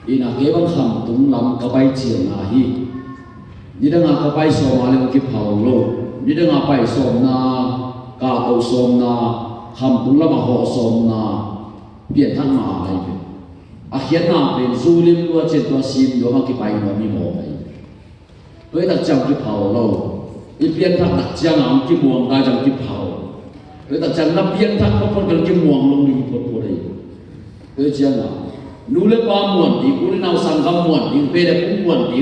ina ke bang kham tung lam ka pai chiang na hi ni danga ka pai so ma le ki phau lo ni danga pai som na ka to som na kham tung lam ho som na pian thang ma ai pe a hian na pen zulim tua chen tua sim do ma ki pai no mi mo ai với đặc trăng ki phau lo i pian thang đặc trăng am ki muang da jang ki phau với đặc trăng na pian thang ko kon ki muang lo ni pot pot ai với chiang na nu le pa muan ti ku nau sang gam muan ti pe de pu muan ti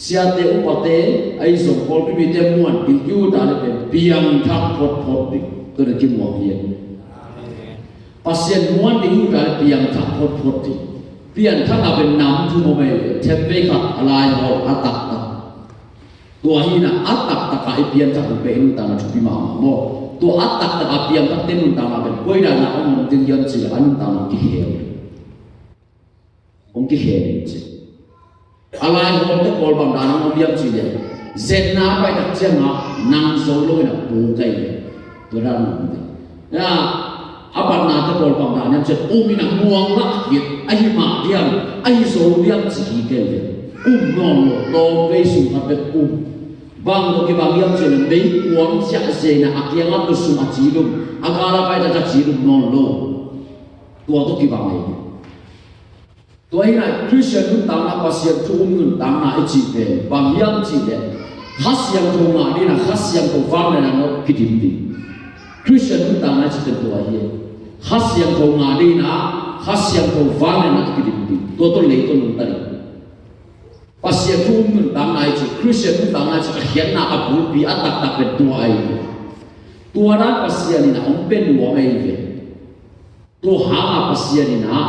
sia te u pa te ai so pol pi te muan ti yu da le pe piang thak pot pot ti to de ki muang hian pasien muan ti yu da le piang thak pot pot ti pian thak na ben nam thu mo me te pe khat alai hol atak ta tua hi na atak ta ka i pian thak pe nu ta na thu pi ma mo tua atak ta ka piang thak te nu ta ma ben koi da na om tin yan chi an ta na ki he ông cái hệ chứ, alai hôm đó còn bằng đàn ông biết gì đấy, dân na phải đặt chân ngọc năng số lôi là bù cây tôi ra làm gì, là apa na đó còn bằng đàn em chân mình là muang lắc việt, ai mà điam, ai số điam chỉ cái non lo về sung thật đẹp bang lo cái bang điam chân đấy uống chả gì na akiang áp được sung chỉ luôn, agala phải đặt chỉ luôn non lo, tôi cái bang này tôi này Christian cũng tăng na pasien thu cũng tăng na ít về bằng yang chỉ về hát yang thu mà đi là hát yang thu vang này là nó cái điểm gì Christian cũng tăng na chỉเป็นตัวเองhát yang thu mà đi là hát yang thu vang này là cái điểm gì tôi lấy tôi luôn tadi pasien thu cũng tăng na chỉ Christian cũng tăng na chỉ hiện na abu bi atak takเป็นตัวaiตัวนั้น pasien นี่นะองเป็นหัวไม่vềตัวหา pasien นี่นะ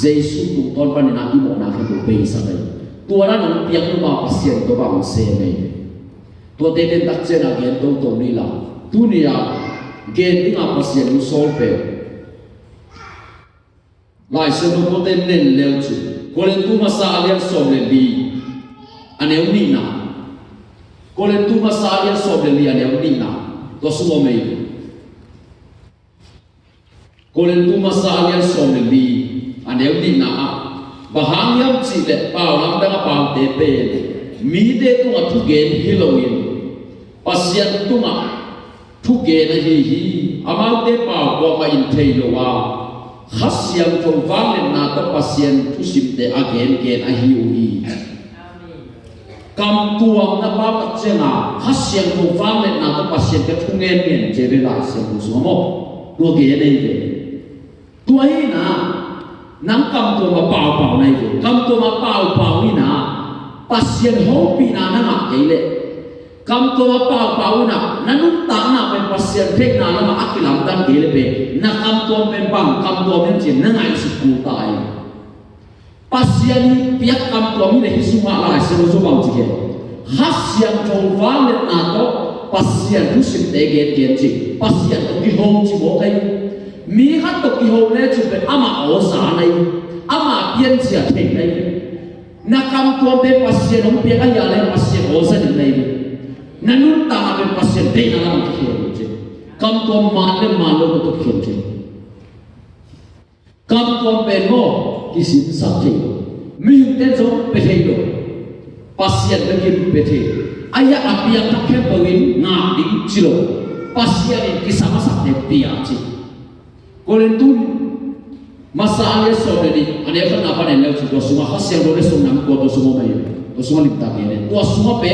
Giêsu tụng tôn ban na imo na khi tụng bay sa đây tua ra nông piang nu ma pasien to bang se này tua te ten tak chen again to to ni la tu ni ya gen ni nga pasien nu sol pe lai se no ko ten nen leo chu ko len tu ma sa alian som le li aneu ni na ko len tu ma sa alian som le li aneu ni na to su mo mei ko len tu ma sa alian som le li aneu ni na bahang yam chi le pau lam da pau te pe mi de tu nga thu gen Halloween pasien tu nga thu gen hi amau te pau ko ma in thei lo wa khasiam thong wang le na ta pasien thu sim te again gen a hi u hi kam tuang na pa ta chenga khasiam thong wang le na ta pasien ke thu ngen ngen je le la se bu su mo tu ge nei ve tu hi na nang kam tu ma pau này vậy kam tu ma pau ni na pasien ho pi na na ngak ke le kam tu ma pau na nanun ta na pe pasien thek na la ma akilam tan ke le pe na kam tu pe bang kam tu men chin na ngai su ku tai pasien piak kam tu mi le hisu ma la se so bang chi ke hasian thong wang le na to pasien tu sim te ge tian chi pasien ki hom chi mo kai mi hát tục kỳ hồn lên chụp về ama ở xã này ama biên chia thể này na cam tuan bên pasien ông biên anh lên pasien ở xã này na nút ta bên pasien đây là làm cái gì cam tuan mà lên mà luôn có cái gì cam tuan bên ngô cái gì sao thế mình tên số bên đây rồi pasien bên kia bên đây ayah api yang tak kembali ngadi cilo pasien ini sama sama dia cilo Kolen tu masalah soal ini, ada yang apa nih? Lalu tu semua hasil boleh semua nak buat tu semua bayar, tu semua liptak ini, tu semua pe,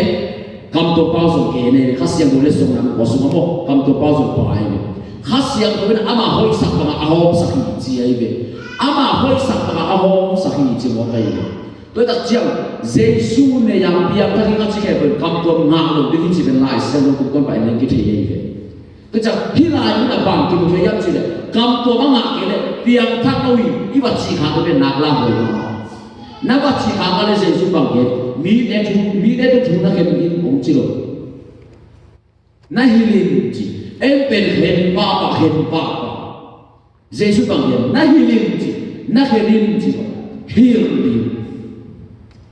kam tu pauso ini, hasil boleh semua nak buat semua po, kam tu pauso pa ini, hasil tu ben ama hoi sak sama ahom sakhi cia ini, ama hoi sak sama ahom sakhi cia apa ini, tu tak jauh, Yesus ni yang biar tadi kita cakap ben, kam tu ngalu, dia cakap ben lai, saya nak bukan pa ini kita ini. Kecak hilai ni nak bang kita tu yang sini, kam tu mangak kita tiang tak tahu iba cikha tu ben nak lah boleh, nak buat cikha kalau saya sumbang kita, mi dia tu nak kita begini ongcilo, nah hilim ji, empen hen papa, saya sumbang kita, nah hilim ji, hilim,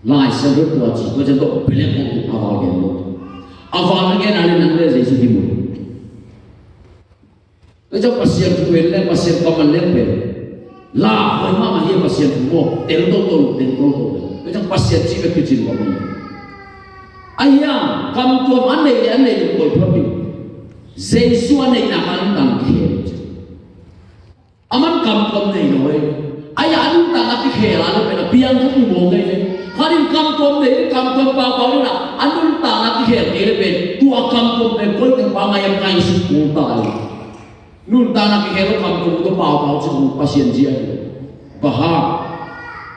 lai sebut tu aja, tu jadi tu pelak awal kita, awal kita nanti nanti saya sumbang. Itu pasien tu pasien common level. là với mà hiệp pasien của tiền đâu cái trong pasien chỉ cái chuyện của mình ai à cầm tuồng anh này được gọi thôi đi Giêsu anh này là anh đang khe aman cầm tuồng này rồi ai anh ta cái khe là nó phải là biang không bị buồn cái gì Harin cầm tuồng này cầm tuồng bao là anh ta cái khe này là phải tua cầm tuồng này coi cái bao ngày em ngày sinh cũng tại nun ta cái khe nó cầm tuồng nó bao cho pasien gì bahar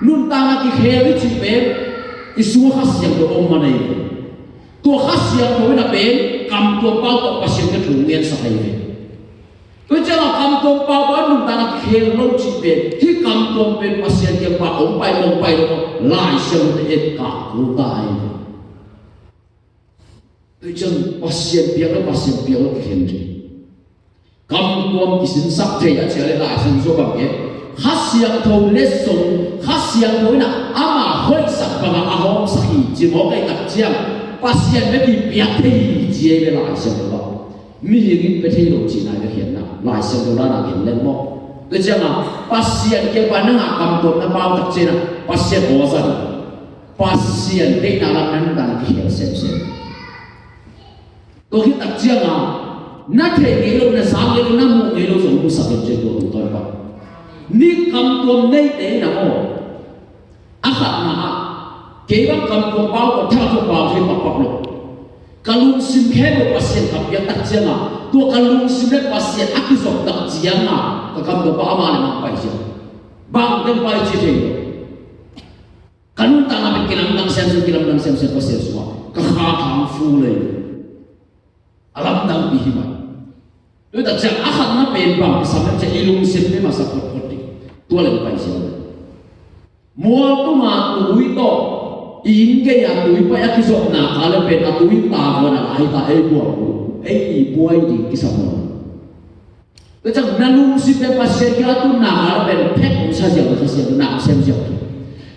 nun ta cái khe với chị bé isu khas yang do om mana itu tua khas yang do na ben kam tua pau to pasien ke thungen sa kai ve to jala kam tua pau ba nun ta na khe lo chi be hi kam tua ben pasien ke pa om pai lo lai sem te et ka ku tai to jang pasien biak lo khen ri kam tua kisin sak the ya chale lai sem so ba ke khas yang thâu lesson khas yang thâu na ama hoi sak pa nga ahom sahi chi mo kai tak chiang pasien me bi biak thei chi e lai sem lo mi yin pe thei lo chi na ga hian na lai sem lo na hian len mo to chang a pasien ke pa na kam to na bao tak che na pasien ho sa pasien te na la nan dan ki hian sem to hi tak chiang a na thei ge lo na sa ge lo na mo ge lo so ku sa ge che to pa ni cầm tuồng này để nào akhat na kế bác cầm tuồng bao còn theo tuồng bao thì bọc lục kalung sim khe bộ pasien cầm yang tak chiang à tua kalung sim le pasien akizok tak chiang à ka cầm tuồng bao mà mang pai chiang bang tem pai chi thei kanun ta na kilam dang sem pasien suwa ka kha thang fu le alam dang bi hima tu tak chiang akhat na pen bang sa che ilung sim me masak tua lên phải xem mua tu mà tuổi to in cái nhà tuổi phải cái số nào cả lên bên tuổi ta vừa là ai ta ai buồn ai buồn thì cái sao mà cái chẳng na lung si pe pasien cái tu nào cả bên phép cũng sao giờ nào xem giờ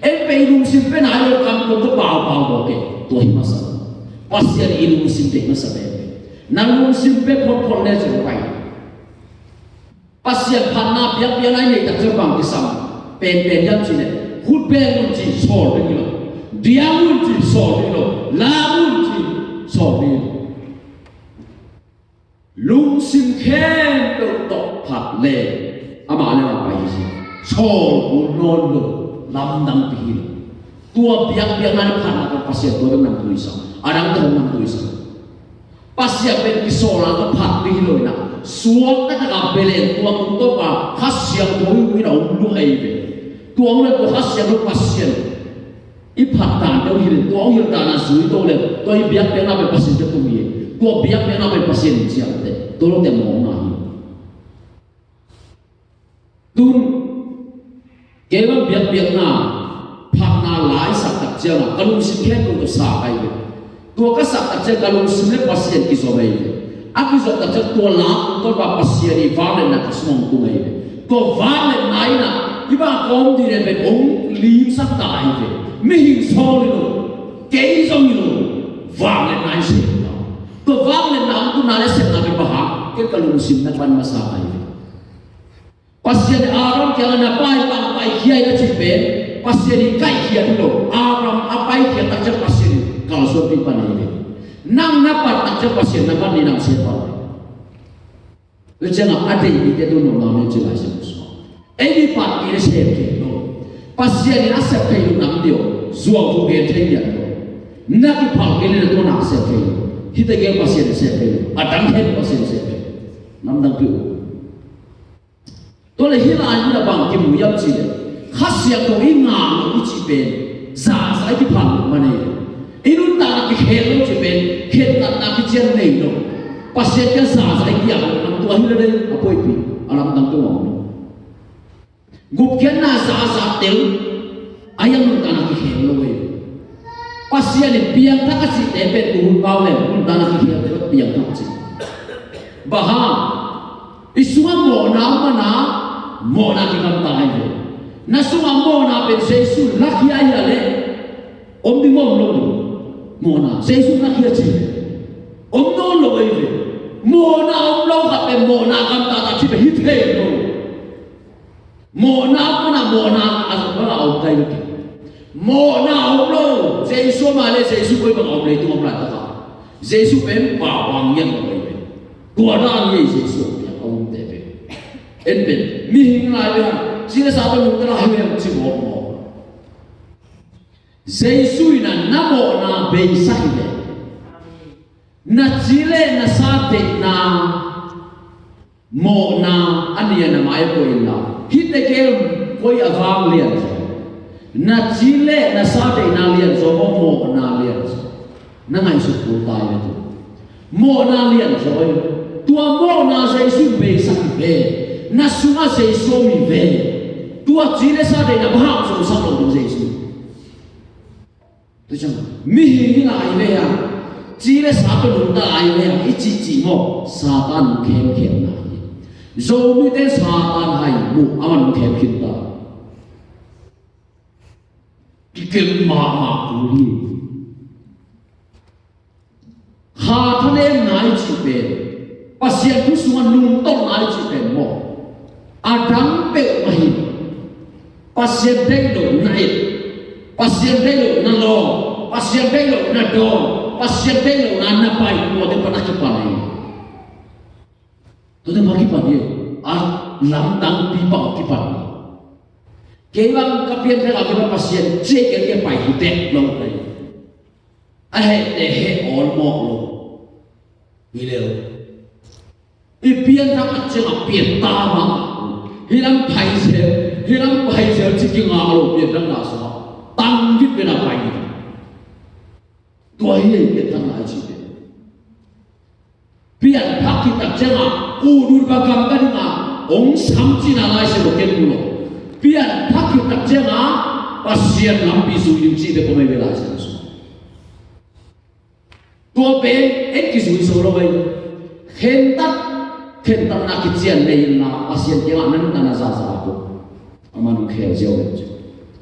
em pe lung si pe nào được cầm cũng có bao cái tuổi mà sao pasien lung si pe mà sao na lung si pe khôn lên rồi phải pasien panna biak lai nei tak jabang kisam pen yam chi ne hut pe mun chi so ni lo dia mun chi so ni lo la mun chi so ni lung sim khen to phat le ama le ma pai chi so bu non lo lam dang pi tua biak lai panna ko pasien to nam tu sa arang to nam tu sa pasien pen ki so la to phat pi lo na xuống các cái belen tua cũng tốt và hát xiang tối với đầu lúc ấy về tua lên tua hát xiang lúc pasien ít phát tàn đâu hiện tua hiện tàn là suy tôi lên tôi biết nào về pasien cho tôi biết tua biết nào về pasien chiang đấy tôi lúc tiền mong nào tuân cái mà biết nào phát nào lái sạc đặc chiang là kalau xin khen tôi sạc ai vậy tua các sạc đặc chiang kalau xin lấy pasien cái số này aku zat tak tua la to ba pasien i vale na kasmong tu ngai to vale nai na iba kom di re ben ong lim sa tai ve mi hin so ni lo ke so ni lo vale nai se no to vale na tu na le se na be ba ke kalung sim na ban masa ai pasien aram ke na pai pang pai hiai na chi be pasien i kai hiai lo aram apai ke tak pasien kalau so pi pan ni nang napat tak cepat pasien napat ni nang siapa? Jangan ada ini dia tu nong nong jelas semua. Ini pat ini siapa? Pasien ni asal kayu nang dia, suang tu dia tanya tu. Nak pal ini tu nak siapa? Kita ke pasien siapa? Adam head pasien siapa? Nam nang tu. Toleh hilang ni bang kimu yang cile. Khas yang tu ingat uci ben, sah saya di pal mana? Inun tak nak kehelo cipen, ket tak nak kian nei no. Pasien kan sah saya kiam, nam tuan ni ada apa itu? Alam tang tuan. Gup kian na sah tel, ayam nun tak nak kehelo we. Pasien ni biang tak kasih tepet turun bau le, nun tak nak kehelo biang tak kasih. Bahang, isua mo na kita tahu. Nasua mo na pensesu laki ayah le, om di mo lo. Mona, saya suka kia cip. Om non lo ini. Mona om lo kat mona kam tak cip hit hey lo. mồ na azaba au kai ki mồ na au lo Giêsu mà le Giêsu coi bằng ông lấy tu ông lại tất cả Giêsu bên bảo hoàng nhân của mình tua ra như Giêsu ông để về em bên mi hình lại về chỉ là sao tôi muốn cái này về chỉ một Giêsu là nam mô na bê sắc về na chỉ là na sa te na mô na anh em na mai coi là hít cái coi avang liền na chỉ là na sa te na liền rồi mô na liền na ngay sự cố tai về tu mô na liền rồi tua mô na Giêsu bê sắc về na sunga Giêsu mi về tua chỉ là sa te na bahang so sa lo Giêsu tôi chẳng mi hình lại về à chỉ là sao tôi muốn lại về à ít chỉ mò Satan khem khem lại rồi mi tên Satan hay bu aman khem khem ta cái mà cú đi hà thân em nãy chỉ về pasien tu sungan lung tong nãy chỉ về mò adang pe mahi pasien đây đồ nãy pasien delo na lo pasien delo na do pasien delo na napai mo de pana ki panai to de maki pani a lam dang pi pa ki pani kewang kapien ka ka pasien che ke pai ki tek lo kai a he de he all mo lo ni le i pian ta ka che a pian ta ma hilang pai se chi ki nga lo pian dang na so tăng viết về là phải gì tôi ấy biết thằng nào chỉ biết biển thắc thì tập chân à u đun và cầm cái mà ông sắm chỉ là lại sẽ một cái mùa biển thắc thì tập chân à và xiên lắm ví dụ như chỉ để có mấy về lại sẽ số tôi bé ít cái số đó vậy khen tắt là cái chuyện này là xiên cái mà nó là giả cô mà nó khéo giàu đấy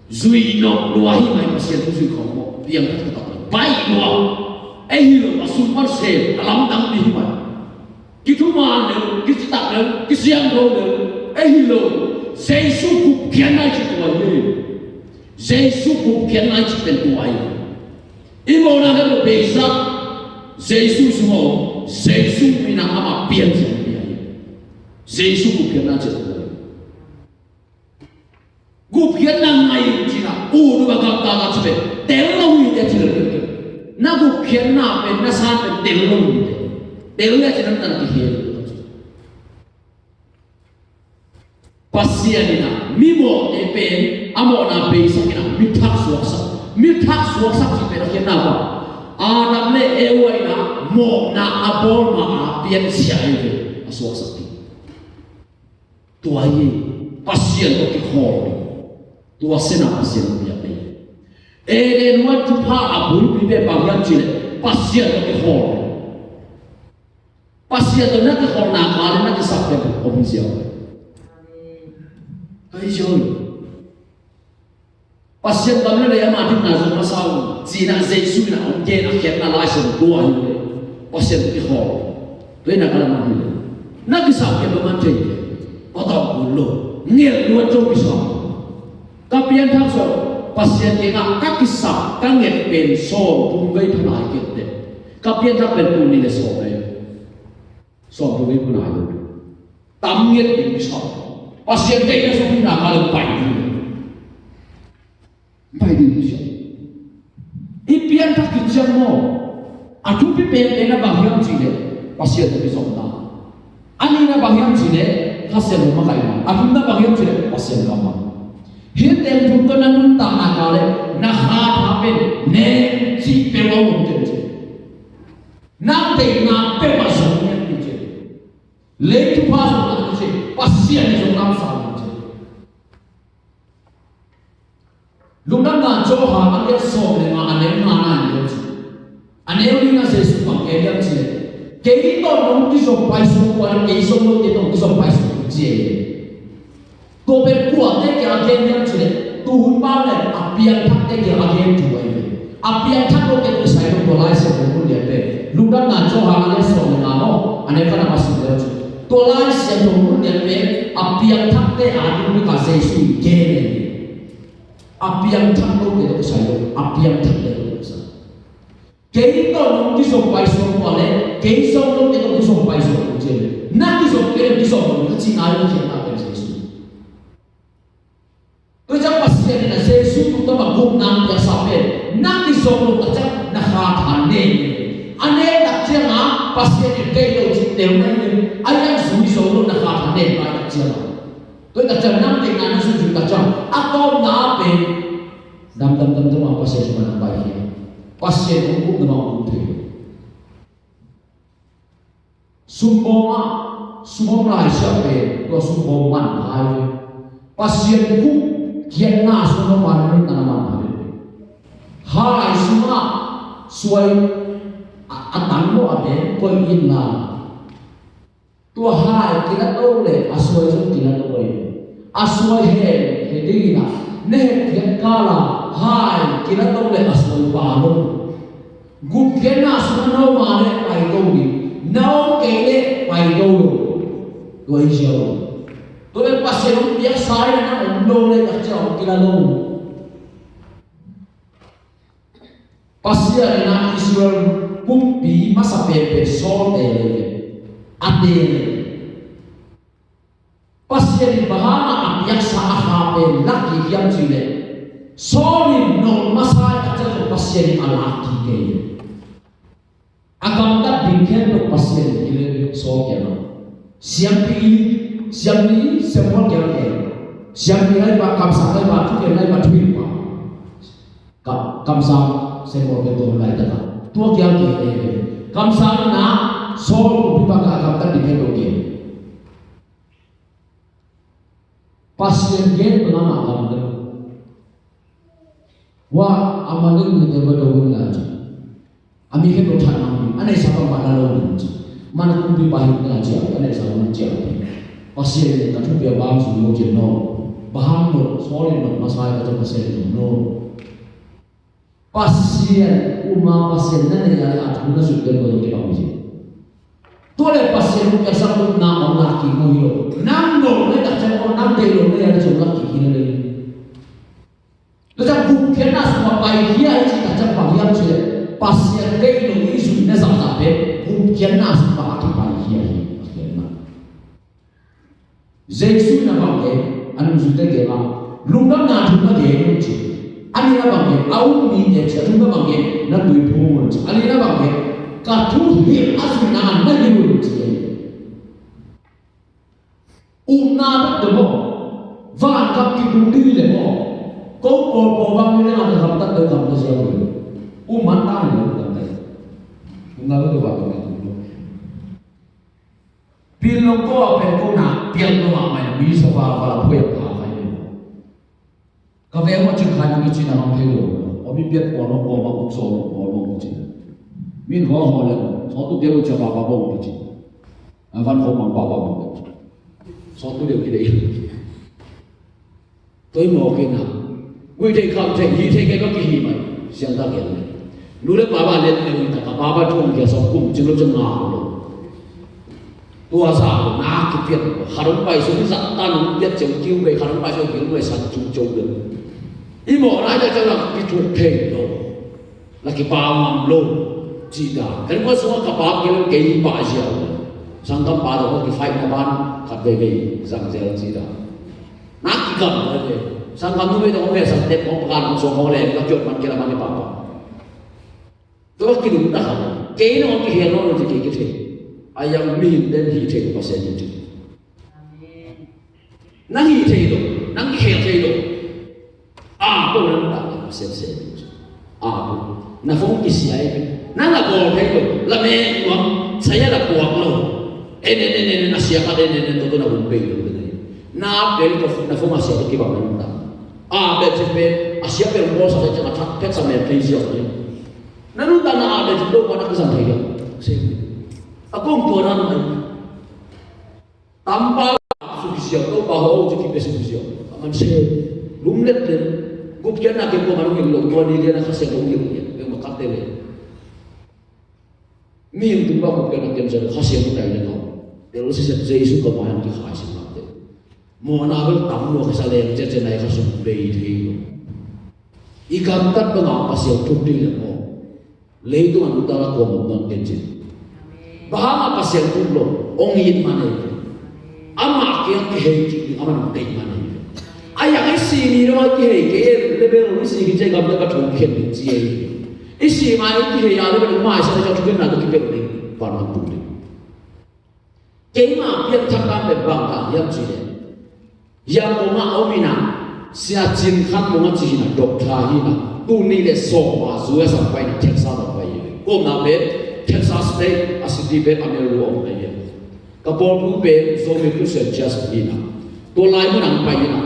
duy nó loài mai mà xem duy không một tiếng các tập bay loài ấy hiểu mà xung quanh xem lắm đắng đi mà cái thứ mà nữa cái tập nữa cái xem đâu nữa ấy hiểu Giêsu cũng kiến ai chỉ tuổi gì Giêsu cũng kiến ai chỉเป็นtuổi im ổn là cái bề sắc Giêsu số Giêsu mình là mà biến thành vậy Giêsu cũng kiến ai chỉ tuổi cúp kiến năng ngày chỉ là u nó gặp ta là chỉ để lâu như thế chỉ là được na cúp kiến na bên na san bên để lâu như thế để lâu chỉ nằm tại cái hiền pasien na mimo để bên amo na bên sắc na mi thắc suak sắc chỉ bên cái nào Adam le ewai na mo na abol ma pian siai về suak sắc tuai pasien có cái khổ tua sena pasien dia pe eden wat tu pa abul bi be bang chile pasien to ke hol pasien to na ke hol na ka na ke sak ke ofisial ai joi pasien tam le ya ma tin na zo ma sau chi na Giêsu na ông ke na ke na lai so tua hi pasien to ke hol le na ka na ma na ke sak ke ba man chei ko ta ku lo nghiệt luôn trong cái sống kapien thang so pasien ke nga ka kisah ka nget pen so pum gai phanai ke te kapien thang pen pum ni le so ai so pum gai phanai lo tam nget ni so pasien te ka so na ka le pai ni so ipien thang ki chang mo atu pi pen na bang yam chi le pasien te so na ani na bang yam chi le pasien ma kai ma atu na bang yam chi le pasien ka ma hiện tem chúng tôi đang tạo ra cái này na ha tháp bên nè chỉ bên ông một chuyện gì nam tiền nam bên mà sống như thế gì lấy thu hoa sống như thế và xiên sống nam sao như thế lúc đó là cho họ ăn cái sổ để mà ăn em mà ăn như thế anh em đi là sẽ sống bằng cái gì thế cái đó nó chỉ sống phải sống qua cái sống nó chỉ sống phải sống gì tôi bên của cái kia game yang chỉ tu hun bao này apian thắc cái kia game tu ấy apian thắc nó cái cái sai nó lại sẽ không muốn liền về lúc đó là cho hàng anh số này nào anh em phải làm gì đấy ตัวไล่เสียตรงนู้นเนี่ยเป็นอภิยังทักได้อาดุไม่กับเซซุยเกเรอภิยังทักโน้ตเดี๋ยวก็ใส่ลงอภิยังทักเดี๋ยวก็ใส่เกย์ตัวน้องที่ส่งไปส่งมาเลยเกย์ส่งน้องเดี๋ยวก็ส่งไปส่งมาเจอนั่นที่ส่งเกย์ที่ส่งน้องก็จริงอะไรก็เขียนอะไรเซซุยตัวจังปัสเซียนนะเซซุยตัวแบบกุมน้ำจะสาเป็นนั่นที่ส่งน้องก็จะนักขาทันเนี่ยอันนี้นักเจ้ามาปัสเซียนเกย์เราจิตเดียวนั่นเองไอ้ยังสุยส่งน้องนักขาทันเนี่ยมานักเจ้าตัวนักเจ้านั่งในงานสุดจุดนักเจ้าอัตโนนาเป็นดำมาปัสเซียนมานั่งไปเฮียpasien hukum nama hukum sumbong lai siapa tu sumbong man hai pasien hukum kian na sumbong man ni tanaman hai semua suai atang mo abe koi in na tu hai kita tahu le asuai tu kita tahu le asuai he dina ne kian kala hai kita tahu le asuai baru gục kiến na xuống nâu mà đấy bài câu đi nâu cái đấy bài câu rồi chiều tôi lên pasien ông biết sai là nó ông lô lên đặt cho ông kia là lô pasien này là Israel cũng bị masa pepe sol để ade pasien bahana biak sa hape laki yang cile solin no masa đặt cho pasien alaki ke agam tak dikhen to pasien ile so kya no siam ni semua kya ke siam ni lai ba kam sa lai ba tu ke lai ba tu ba kam sa semua ke to lai ta tu kya ke kam sa na so bi ba ka agam tak dikhen to ke pasien ke nama agam ta wa amalin ni de ba do la Ami ke tu thana ni, anai siapa pada lalu ni, mana kumpi pahit ni aja, anai siapa ni aja. Pasien ni tak cuba bang semua jenuh, bahang no, soalnya no masalah macam pasien no. Pasien, pasien ni yang ada guna sudah betul kita mesti. Tuale pasien tu biasa pun nama laki mohilo, nam no, ni tak cakap nam delo ni ada cuma laki kini ni. Macam bukan nas semua baik dia ini tak cakap bagian je. Pasien kay lo isu na sa tape mungkin nas pakipahiya Jesus na bangke anong sudah kaya lumang na thuma de chi ani na bangke au ni de cha thuma bangke na tui phomon chi ani na bangke ka thu hi asu na na ni chi na de mo van kap ki dung di le mo ko bang ni na ka tam de kam de sia mantap ni orang ni, enggak betul waktu itu. Pilih ko apa ko nak, pilih ko apa yang bisa faham boleh faham ni. Kalau yang macam kan ni cina orang pilih, orang pilih orang ko apa usul orang cina. Min ko orang satu dia ucap apa orang cina, awan ko mang apa orang. Satu dia kita ini. Tôi mau kena, gue dek kau dek, hidup kita kini mai, siang tak kena. Lula baba lihat ni kita, baba tu dia sokong jenuh jengah lo. Tua sah, nak kipiat, harum pai suami satan, dia jauh bai, harum pai suami bai satu jauh le. Imo orang ada jalan kitu kei lo, lagi paham lo, cida. Kerana semua kapal kita kei bahagia. Sangkam pada orang fight naban, kat bebe, sang jalan cida. Nak kikam lagi. Sangkam tu itu orang biasa, tep orang pekan, semua orang yang jauh man kira mana papa. Tu kita dah, kini orang kihir orang tu kikit. Ayam min dan hite pasien itu. Nang hite itu, nang kihir itu. Apa orang tak pasien itu? Apa? Nafong kisiai, nang apa itu? Lame uang saya dah buat lo. Ini nasihat ini tu nak umpai tu. Na beli tu nafong nasihat tu kibar mana? Betul asyik berbos saja jangan takut sama prinsip ni. Nanu tanah ada juga mana kesan dia. Aku umpuran ni. Tanpa sufisien tu bahawa jadi besufisien. Aman saya lumlet ni. Gupian nak kita malu yang lalu tuan dia nak kasih lalu yang makat dia. Mim tu bahawa gupian nak kita kasih lalu yang lalu. Pero si Jesu ko mayan ki khaisin mate. Mo na bel tamno ka sa leng je nai ka sum bei thi. Ikam tat banga pasya thukti le mo. Le tu an ta ko mo non kenjin. Bahama pasya thuklo ong yin mane. Ama ki hei ki aman dei mane. Ayang isi ni ro ki hei ke le bel ri si ki je gam ta ka thuk khen ni ji ei. Isi mai ki hei ya le bel mai sa ja thuk na ki bel ni pa na tu. Cái mà biết thằng ta bị bằng cả yếm gì đấy, yếm có mà ông mình à, sẽ chín khăn có mà chỉ là độc thà hi là, tu ni là sổ mà dù sao phải là Texas là phải, hôm nào biết Texas State, City biết America ông này vậy, cái bộ tu biết số mình cứ sẽ just đi nào, tôi lại muốn ăn phải nào,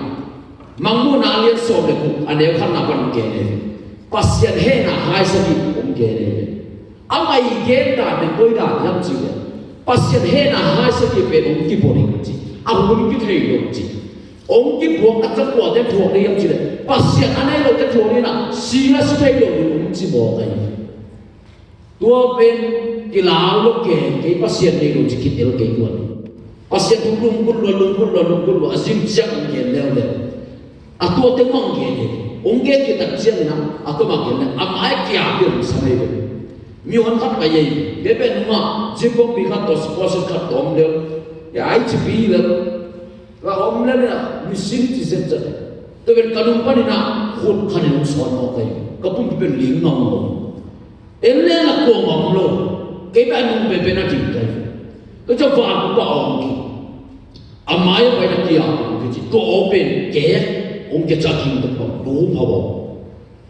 mang muốn ăn liền sổ để cũng anh em khăn nào vẫn kể này, pasien hết là hai sao đi cũng kể này, ông ấy kể đã mình coi đã yếm gì đấy. Pasien he na hai sa ki pe ong ki boring chi abun ki thei lo chi ong ki buộc at sa ko de thuốc đi yam chi le pasien anai lo de thuốc đi na si na si thei lo ong chi bo kai tua pen ki lao lo ke pasien ni lo chi ki tel ke ko pasien tu lung kun lo asim chang ke le le a tua te mong ke ni ong ke ki tak chiang na a ko ma ke na a mai ki a bi sa nei nhiều hơn khát cái gì để bên mà chỉ có bị khát tổ sponsor khát tóm được ya ai chỉ bị được và ông lên là mình xin chỉ xem chân tôi bên cả đúng bên nào hôn khăn nó soi nó cái cũng bên liếng nòng em lên là cuồng mỏng luôn cái bên ông bên nào chỉnh cái cho vàng cũng bảo ông kì mai phải là kia cái gì có bên kẻ ông kia cha kim được không đủ phao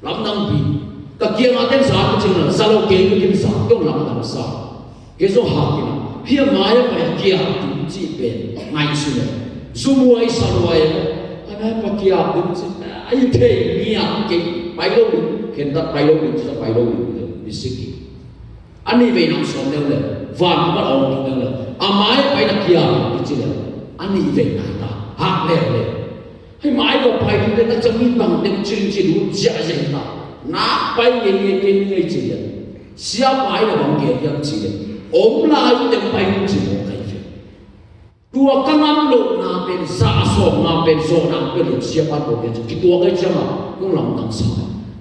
lắm năng bị cái kia mà tên sao cũng chính là sao lâu kế cái sao cũng làm sao cái số học kia hiện mai phải kia cũng chỉ về ngay xưa này số mua ấy sao rồi anh ấy phải kia cũng chỉ ai thế nhỉ cái bài lâu hiện tại bài lâu chỉ là bài lâu bị xích anh ấy về nằm sống đâu này vàng bắt ông đâu này mai phải là kia cũng chỉ là anh ấy về này ta học lẹ lẹ hay mai có phải thì người ta cho mình bằng tiếng chương trình đúng giả dạy ta nát bay nghe cái chỉ là xia bay là bằng kia yếm chỉ là ôm lại tiếng bay chỉ một cái chuyện tua căng âm lộ na bên xa sổ na bên sổ na bên lộ xia bay bộ bên cái tua cái chăng à cũng làm đằng sau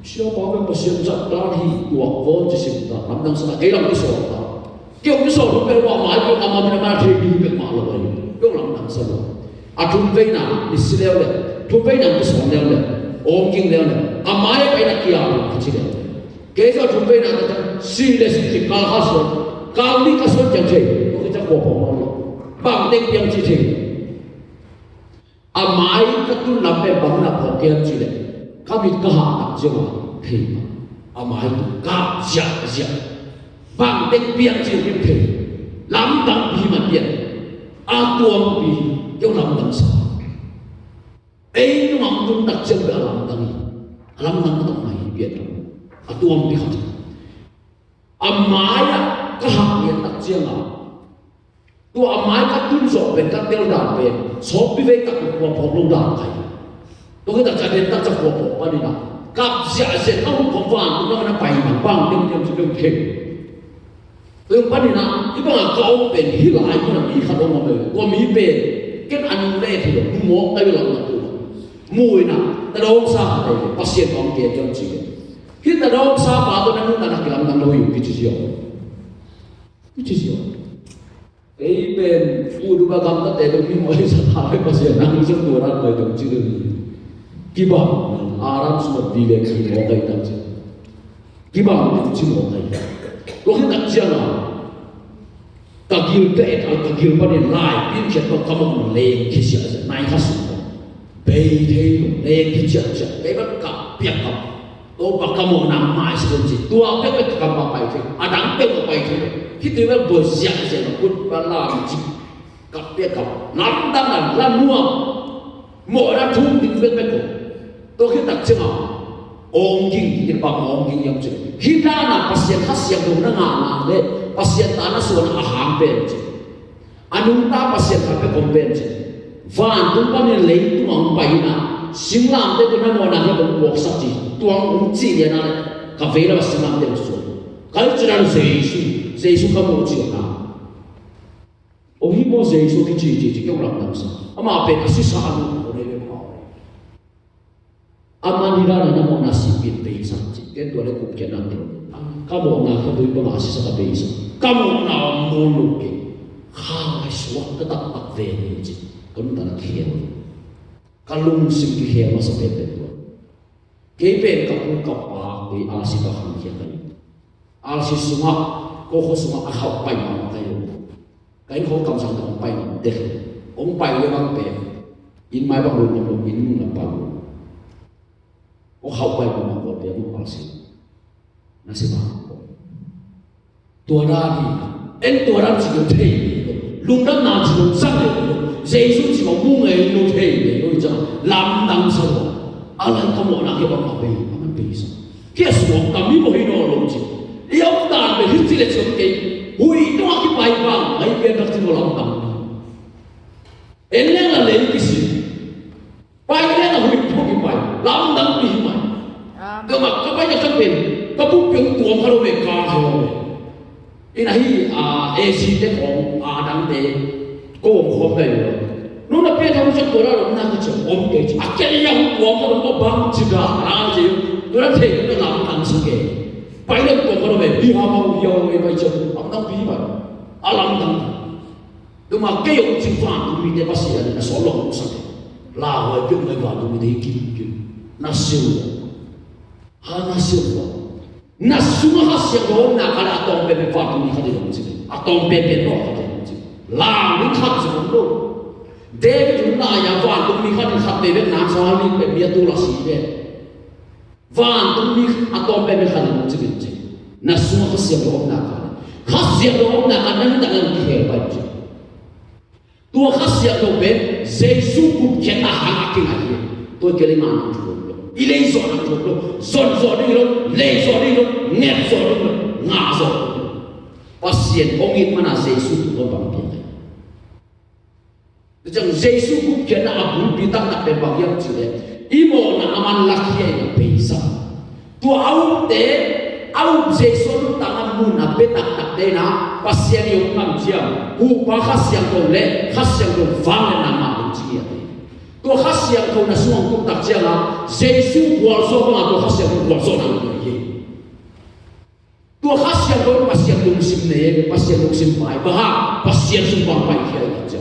xia bay bên bờ xia giật ra thì tua vốn chỉ sinh ra làm đằng sau cái làm cái sổ đó cái sổ nó bên ngoài máy cái âm âm nó thì đi bên ngoài rồi cũng làm đằng sau à thùng vây nào đi xí leo đấy thùng vây nào cái sổ leo đấy ôm kinh leo này mai phải là kia cái gì đấy cái số chúng tôi là xin để xin cao hơn số cao đi cái số chẳng thể có cái chắc bộ phòng bằng tên tiếng chỉ thể mai cái tu làm bên bằng là phòng kia chỉ đấy các vị các hạ làm gì mà thì mai các giả bằng tên tiếng chỉ thể làm đằng bí mà biển tuồng bí kêu làm đằng sau ấy nó mong chúng đặc trưng về làm đằng nó mày biết rồi tuồng bí không mai các hạng nhiên đặc trưng tua mai các tuân số bên các tiêu đàn bên số bí về các cuộc họp lông đàn này tôi cái đặc trưng bên các cuộc họp bao nhiêu nào các giả sẽ không có vàng nó phải bằng bằng tiếng chỉ được thêm tôi bao nhiêu nào cái bằng câu bên hi lại nó là mỹ khát ông mà mình qua mỹ bên cái anh lê thì được mua đây là một mùi nào ta đâu xa đây bác sĩ bóng kia trong chị khi ta đâu xa bà tôi đang nói là cái làm năng đâu cái gì ấy bên u đu ba gam ta để được những mối sát hại bác sĩ năng rất nhiều ra người đồng chí được kỳ vọng aram suốt đi về khi có cái tâm trí kỳ vọng đồng chí có cái có cái đặc trưng nào tagil te tagil panen lai pin chet ba kamong le ki sia nai khasu be the le ki cha cha be ba ka pia ka to ba kamong nam mai sun ji tua be be ka ba pai the adang be ba pai the ki tu ba bo sia sia ba put ba la ji ka pia ka nam dang na la mua mo ra thum tin be be ko to ki tak chang ong king ki ba ong king yam che hi ta na pasien khas yang do na nga le pasien tanah suan aham benci, anung ta pasien kape kombenci, van tumpan yang lain tuang bayina, singlam te tu nama orang yang buat sakti, tuang unci dia na kafe la singlam te musuh, kalau cina Yesus kamu uci orang, 我希望耶稣的自己就用人当上，阿妈被那些杀戮我那边跑，阿妈你那那么那是变悲伤，跟多来古建那点，卡莫那可对不那是啥悲伤，卡莫那莫路嘅，哈来说个达达về嚟啫，咁但係聽，卡龍性嘅聽我是別別多，幾邊個不個話對阿是個行業嘅，阿是什麼？嗰個什麼阿後輩嘛嘅。cái khó cầm sang ông bay để ông bay với băng bè in mai băng luôn nhưng in là băng ông học bay của mình còn để ông bằng gì nó sẽ bằng tua ra thì em tua ra chỉ có thể lúc đó nào chỉ có sang được Giêsu chỉ có mua nghề nó thể để nó cho làm đằng sau anh không muốn làm cái bằng bè anh bị sao cái số cầm đi một hình nó luôn chứ đi ông ta về hết cái chuyện cái hui nó cái bài vàng lấy cái đặc trưng của lòng tầm em lên là lấy cái gì bài lên là hui không cái bài lòng tầm bị mày cơ mà các bài nhạc bên các bút tiếng tuồng các đồ về ca hay không cái này AC cáiของđang để cô không phải rồi nó là biết không chắc tôi đã làm năng cái chuyện ôm cái chuyện cái này tuồng các đồ băng chỉ cả là gì tôi đã thấy nó làm năng sự cái bài lên tuồng các đồ về đi học bao nhiêu cái bài chơi当比吧，阿郎当，咁啊，基用情況都面對不是人所落實嘅，嗱我邊個話都面對堅決，那少嘅，那少嘅，那什麼少嘅，那佢哋當邊邊發到你佢哋用住，當邊邊落佢哋用住，嗱你睇住咁多，這個那樣發到你佢哋睇邊拿上嚟邊邊多啦事嘅，發到你當邊邊佢哋用住嘅，那什麼少嘅那佢。khasiat doa nak anak tak akan kebaju. Tua khasiat doa ben Yesus pun kita hakin aja. Tua kelima tu, ilai zon tu, zon ni lo, lei zon ni lo, net zon ni lo, ngazon. Pasien ongit mana Yesus tu bangkit. Jadi Yesus pun kita abu bitak nak berbahagia juga. Imo nak aman laki yang bisa. Tua awak au Yesus tangan mun ape tak dena pasien yung kamjiam hu pa khasiang ko le khasiang ko vang na ma chia to khasiang ko na suang ko tak chia la Yesus wal so ma to khasiang ko wal so na ye to khasiang ko pasien dum sim ne pasien dum sim pai ba pasien sum pa pai kia ja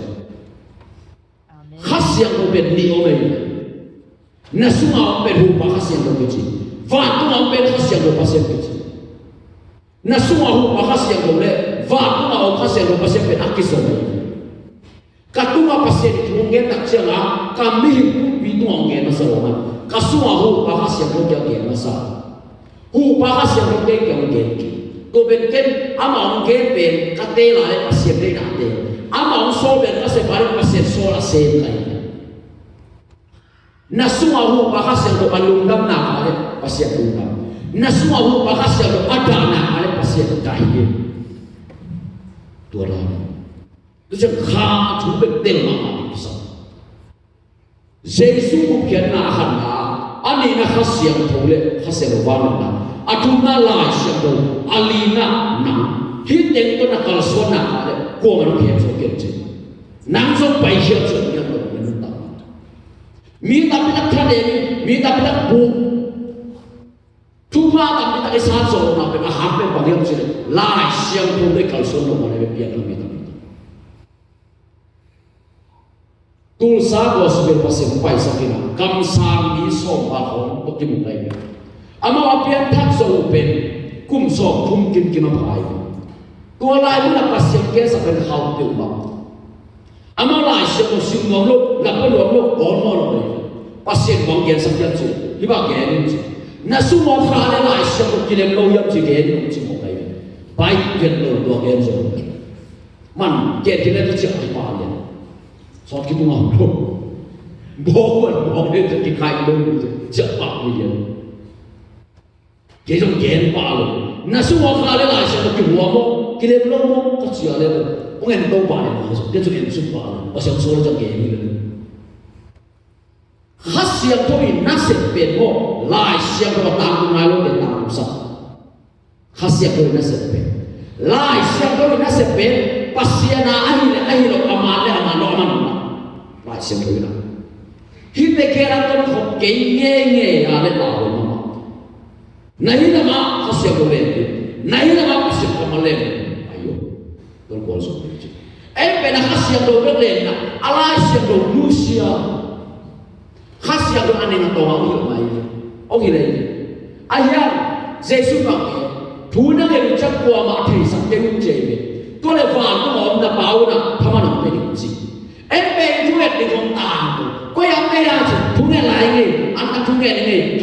khasiang ko bet ni o me na suang bet hu pa khasiang ko ji va to am bet khasiang ko pasien ko na semua hukum khasiat boleh, vakuna hukum khasiat boleh pasien penakis boleh. Katuma pasien mungkin tak cakap kami hidup itu mungkin masalah. Kasua hukum khasiat boleh jadi masalah. Hukum khasiat boleh jadi mungkin. Tu mungkin ama mungkin pen katela pasien penate. Ama sober kasih balik pasien sola sekai. Na semua hukum khasiat boleh balungam nak pasien balungam. Na semua hukum khasiat boleh ada nak pasien kahiyah tuaran tu je kha tu betul mama bisa Yesus bukan nak hana ani nak khasiat boleh khasiat warna atuna la siapa alina na hideng tu nak kalau sona ada ko orang kian so kian je nang so pai siap so kian tu minta mi tapi nak kade mi tapi nak bu Tuhan tapi tak kisah soal apa hampir bagian sini lai siang pun dia kalau soal mana biar lebih tapi tulsa gua sebagai pasien pai sakina kamsang di soal hong bagi mulai ama apian tak soal pen kum soal mungkin kena pai tua lai pun pasien kes sampai hal tu bang ama lai siang musim ngolo lapan ngolo hormon pasien bagian sampai tu di bagian ini na semua frale lah siapa kilem lo yang cigen cuma kayak baik gen lo dua gen so man gen kita tu siapa paling so kita ngomong bawa dia jadi kayak lo siapa dia kita gen paling na semua frale lah siapa kilem lo mo kecil le pengen tahu paling dia tu gen sumpah pasal soal jadi gen khasiat tu ini nasib penmo lai siang kau tanggung malu dan tanggung sah khasiat tu nasib pen lai siang tu nasib pen pasiana ahi lo amale amano lại xem thử nào khi về kia là con học kỹ nghe à lên bảo mà nãy là mà họ xem đồ lên nãy là mà họ xem không lên ayo con quan trọng đấy em phải là họ xem đồ lên là alai xem đồ nusia họ xem đồ anh em tổ ông hiểu mày ông hiểu đấy ayah Jesus bảo thu năng cái chắc qua mà thầy sắp cái vấn đề về tôi lại phản tôi hỏi là bảo là tham ăn không phải điều gì em về thu hẹp để không tàn quay ông đây là thu nghe lại nghe anh thu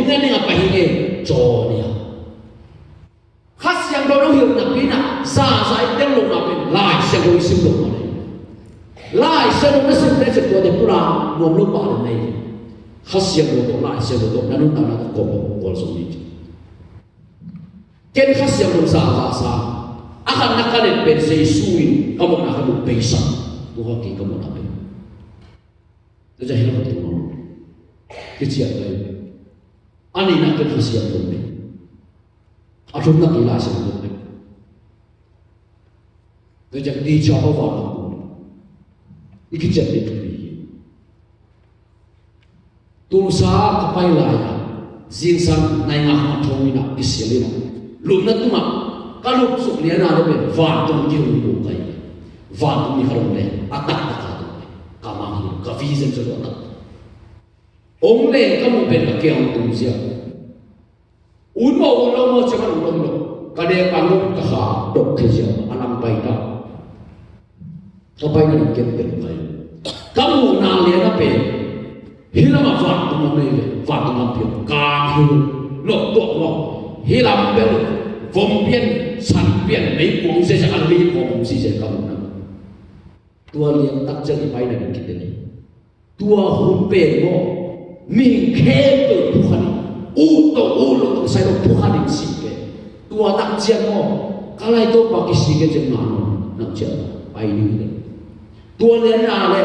nghe này là phải nghe cho nè khác xem đâu nó hiểu là cái nào xa giải tiếng lục nào bên lại xem đôi sinh lục ở đây lại xem đôi nó sinh đấy sẽ có được là một lúc bảo này khác xem đôi lại xem đôi nó nó tạo ra có một số gì cái khác xem đôi xa akan nakalit ben sa isuin kamu na kamu pesa tuha ki kamu na ben to jahil ka tu ki sia ka ani na ka sia to ben athum na ki la sa to ben to jak di cha ba wa iki sia be tu tu sa ka pai la ya zin san nai nga ma thomina ki sia le na lu na tu ma các lúc sụp liền nào đấy về vạn trong nhiều đủ cái vạn trong nhiều không này ắt đặt cả cả mang cả phi dân cho đó ông lên các một bên là kêu tụi gì uốn màu lâu màu cho nó lâu cái đấy bằng lúc cả hà độc cái gì anh làm bay đó các bay nó kiếm tiền bay các một nào liền nó về hi làm mà vạn trong nó này vạn trong làm việc càng nhiều nộp tuột vào hi làm bên vùng biên sản biên mấy cuốn sẽ ăn đi vùng gì sẽ cầm nè tua liền tắc chân bay này mình kêu tua hôn bền mò mình khéo từ thu hành u lục sai lục thu hành gì cái tua tắc chân mò cái này tôi bảo cái gì cái chân nào nằm chân bay đi đấy tua liền nào đấy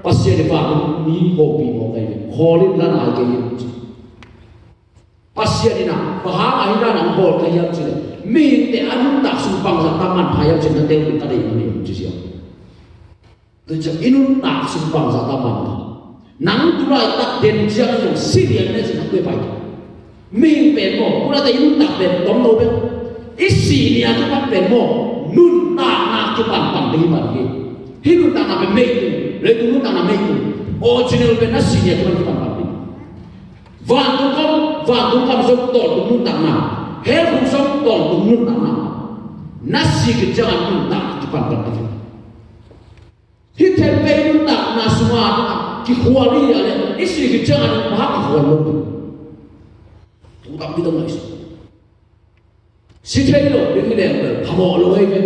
bác sĩ đi vào mình hộp bị mò cái khó lên là nào cái gì pasien ina bahang ahira nang bol kayam sila min te anun tak sumpang sa taman hayam sila te kita di ini jusia tu inun tak sumpang sa taman nang tulai tak den jiang yung silian ne sila kue pai min pen mo kula te inun tak pen tom no pen isi ni aku tak pen mo nun tak na kipan pan di man ki hinun tak na pen meitu le tu nun tak na meitu original pen nasi ni aku kipan pan vạn tu không sống tổn đúng nun tặng nào hết không sống tổn đúng nun tặng nào nasi cái jangan nun tặng cepat berarti hit tempe nun tặng na semua cái kuali ada isi cái jangan bahag cái kuali tu tak kita nggak isu si thế lo đến cái đèn thamo lo hay vậy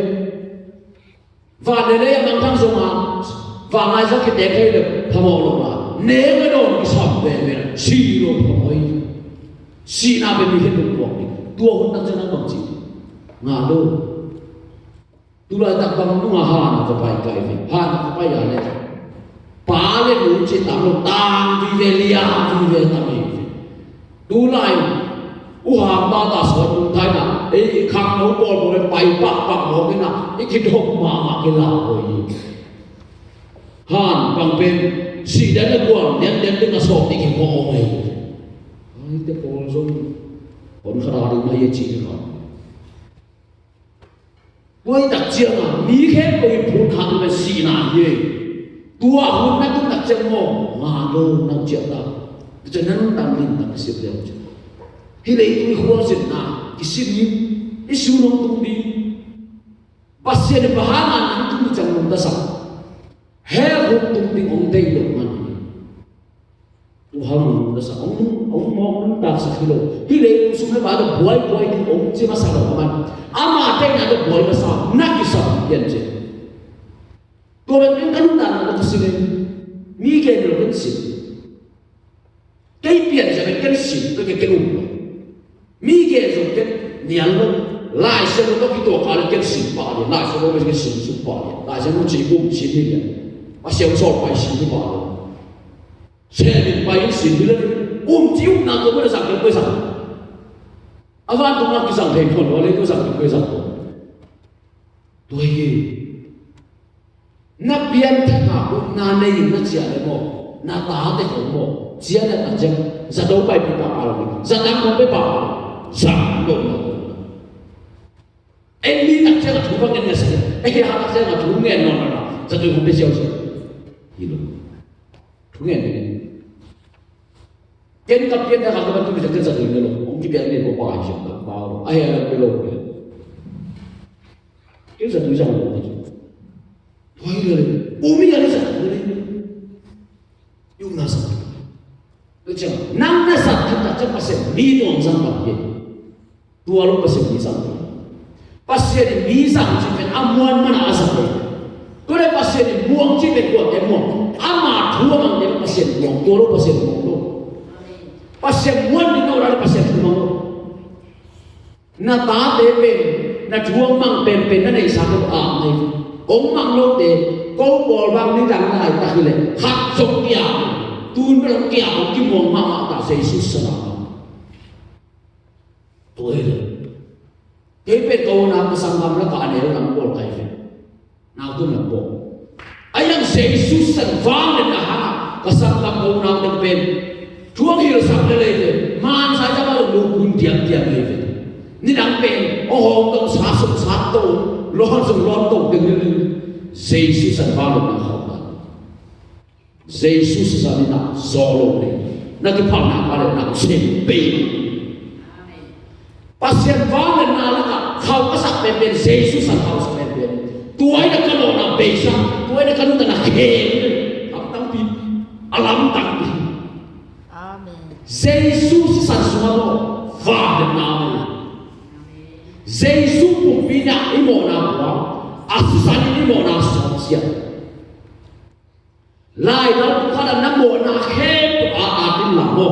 và để đây mang thang sông và ngay ra cái đèn hay được thamo lo mà nếu cái đồ cái sọt về xì luôn không ấy xì nào bên mình được bỏ tua hôn đặt cho nó bằng gì ngà đô tu lại đặt bằng nó hà nó phải bài cái về hà nó phải bài này phá lên núi chỉ tạm một tang vì về lia vì về tạm mình tu lại u hàng ba ta soi tu thay nào ấy khang nó bol bol bay bạc nó cái nào ấy cái đồ mà cái nào rồi hàn bằng bên si dan na buwan dan dengan sok ni ko ongay ay te polso on khara ri mai chi ka boy tak chiang mi khe boy phun khan me si na ye tua hun na kun tak chiang mo ma lo na chiang da cho nên tam linh tam sip le hi le tu khol sin na ki sin ni isu no tung đi pasien bahangan ang tu chang no da sa he hụt tung tiếng ông tây được mà tu hằng đó sao ông mong đạt sắc kilo khi lấy xuống cái bà đó buổi thì ông chỉ mà sao đâu mà ama tây nào đó buổi mà sao nát cái sao hiện chứ tôi bên cái lúc nào nó có sự mi cái nó cũng sự cái biển sẽเป็นcái sự cái lúc mi cái rồi cái niệm luôn lại sẽ nó có cái tổ cả cái sự bảo điện lại sẽ nó cái sự bảo điện lại sẽ nó chỉ cũng chỉ như vậy à xem soi bài xin đi vào xe đi bài xin đi lên chiếu nào tôi mới rằng cái sao à văn tôi nói cái rằng thầy còn nói lên tôi rằng cái rằng tôi gì na pian thaka na nei na chia le mo na ta te ko mo chia na ta jam za do pai pi pa pa lo za na ko pe pa sa do mo en mi na chia la thu ba ngen na se e ke ha ta se na thu ngen no na za do ko pe xiao se yi lo thu ngen ni ken ka pian da ka ba tu se ke za do ni lo om ki pian ni ko pa xiao da ba lo ai ya pe lo ke za do ja lo why really? Umi ada satu ni. Yung nasa. Macam, nang nasa kita cakap pasal minum sampai ni. Dua lu pasal ni sampai. Pasal ni sampai cakap amuan mana asal ni. Kau dah pasal ni buang cakap buat emo. Amat dua mang dia pasal buang. Dua lu pasal buang lu. Pasal buang ni orang pasal buang lu. Na tak tepen, na juang mang pen na isakut ni. Ông mang lô để câu bò băng đi đằng này ta cứ lên hạt giống kia tuôn bên kia một cái mồm mà ta xây xuất sân tuổi rồi cái bên câu nào có sang năm nó cả này nó nằm bồn cái nào tôi nằm bồn ai yang xây xuất sân vang lên là ha có sang năm câu nào đang bên chuông hiểu sắp lên rồi man sai cho bao lũ quân tiệm lên ni đang bên ô hồng đông sát tổ lo dùng đừng Jesus ang valid na kautan. Jesus sa nina solo ni. Nagipang na valid na simpi. Pasyan valid na laka kau kasak pepen Jesus ang kau sa pepen. Tuway na kalo na besa, tuway na kalo na ken. Ang pin, alam tangpi. Amen. Jesus sa sumalo valid na. Jesus pumpina imo na buwa. Asusan ini mau nasab siap. Lai dalam kada namo nak hep atin lamo.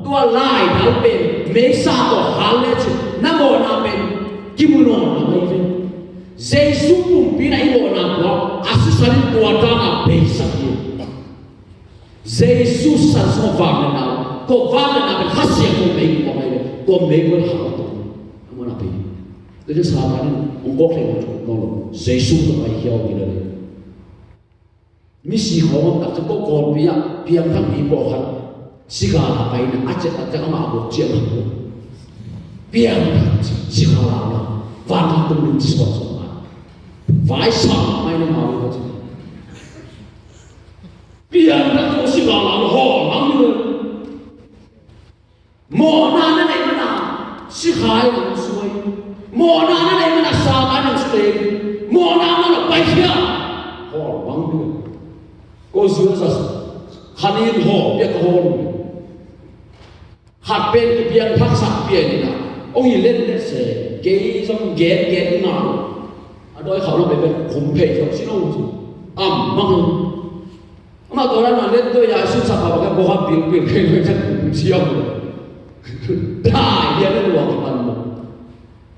Tua lai dalam pen mesa to halet namo na pen kimuno na pen. Yesus pun pina imo na buat asusan tua dana besa ni. Yesus san semua vangan na. Ko vangan na pen hasil ko mei ko mei ko hal to. Amo na pen. Jadi sahabat ini ongkok lagi nolong. Yesus tu baik hiau kita ni. Misi kau tak cukup kau biar tak dibohkan. Segala apa ini acet ama abuk ciam aku. Biar segala apa. Wanita tu menci semua. Why sama main mahu macam. Biar tak kau segala apa orang ni. Mana ni mana? Segala yang sesuai. Mona na nay mana sama ng slave. Mona mana paikya. Ho, bang du. Ko suya sa hanin ho, biak ho. Hat pen ke biang thak sak pian ni na. Ong yi len le se, ge som get na. Adoi khao lo be be khum phei cho xin ông. Mang. Ama to ra na len to ya su sa ba ka bo ha pil ke cha siao. Dai dia le lo ki pan mo.